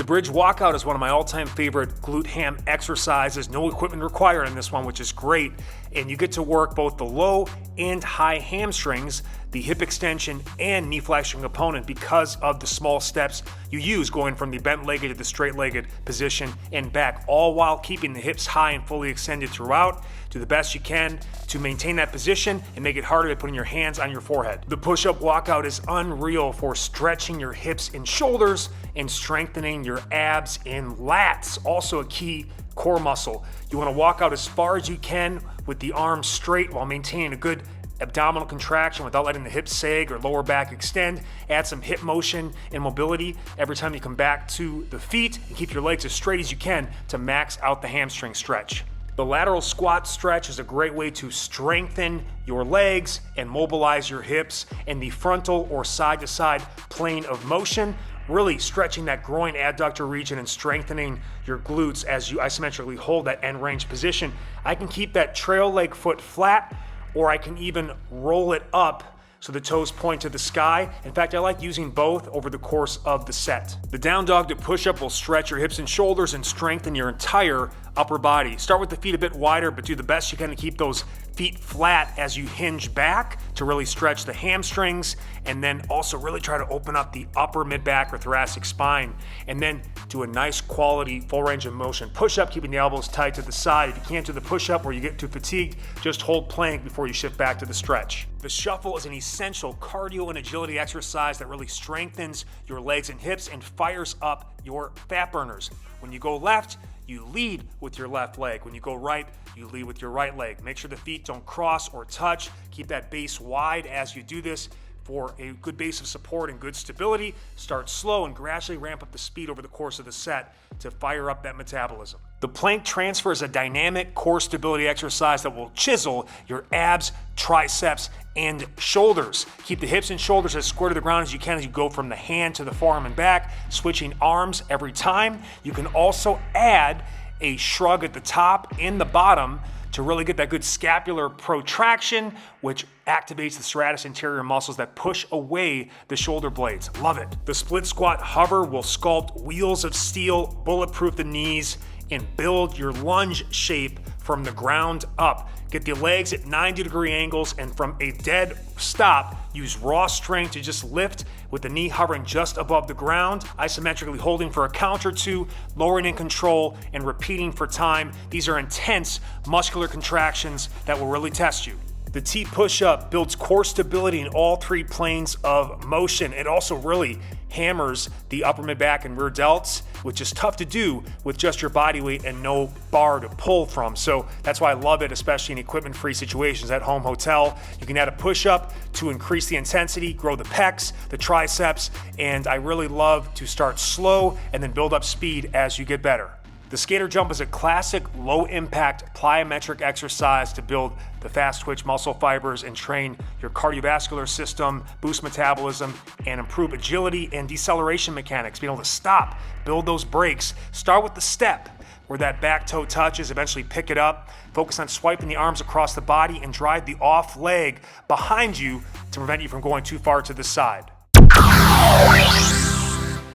The bridge walkout is one of my all-time favorite glute ham exercises. No equipment required in this one, which is great. And you get to work both the low and high hamstrings, the hip extension and knee flexion component because of the small steps you use going from the bent-legged to the straight-legged position and back, all while keeping the hips high and fully extended throughout. Do the best you can to maintain that position and make it harder by putting your hands on your forehead. The push-up walkout is unreal for stretching your hips and shoulders and strengthening your abs and lats, also a key core muscle. You want to walk out as far as you can with the arms straight while maintaining a good abdominal contraction without letting the hips sag or lower back extend. Add some hip motion and mobility every time you come back to the feet, and keep your legs as straight as you can to max out the hamstring stretch. The lateral squat stretch is a great way to strengthen your legs and mobilize your hips, and the frontal or side-to-side plane of motion, really stretching that groin adductor region and strengthening your glutes as you isometrically hold that end range position. I can keep that trail leg foot flat, or I can even roll it up so the toes point to the sky. In fact, I like using both over the course of the set. The down dog to push-up will stretch your hips and shoulders and strengthen your entire upper body. Start with the feet a bit wider, but do the best you can to keep those feet flat as you hinge back to really stretch the hamstrings, and then also really try to open up the upper mid-back or thoracic spine, and then do a nice quality full range of motion push-up, keeping the elbows tight to the side. If you can't do the push-up or you get too fatigued, just hold plank before you shift back to the stretch. The shuffle is an essential cardio and agility exercise that really strengthens your legs and hips and fires up your fat burners. When you go left, you lead with your left leg. When you go right, you lead with your right leg. Make sure the feet don't cross or touch. Keep that base wide as you do this for a good base of support and good stability. Start slow and gradually ramp up the speed over the course of the set to fire up that metabolism. The plank transfer is a dynamic core stability exercise that will chisel your abs, triceps, and shoulders. Keep the hips and shoulders as square to the ground as you can as you go from the hand to the forearm and back, switching arms every time. You can also add a shrug at the top and the bottom to really get that good scapular protraction, which activates the serratus anterior muscles that push away the shoulder blades. Love it. The split squat hover will sculpt wheels of steel, bulletproof the knees, and build your lunge shape from the ground up. Get the legs at 90-degree angles, and from a dead stop, use raw strength to just lift with the knee hovering just above the ground, isometrically holding for a count or two, lowering in control, and repeating for time. These are intense muscular contractions that will really test you. The T push-up builds core stability in all three planes of motion. It also really hammers the upper mid-back and rear delts, which is tough to do with just your body weight and no bar to pull from. So that's why I love it, especially in equipment-free situations at home, hotel. You can add a push-up to increase the intensity, grow the pecs, the triceps, and I really love to start slow and then build up speed as you get better. The skater jump is a classic low-impact plyometric exercise to build the fast-twitch muscle fibers and train your cardiovascular system, boost metabolism, and improve agility and deceleration mechanics. Being able to stop, build those brakes. Start with the step, where that back toe touches, eventually pick it up. Focus on swiping the arms across the body and drive the off leg behind you to prevent you from going too far to the side.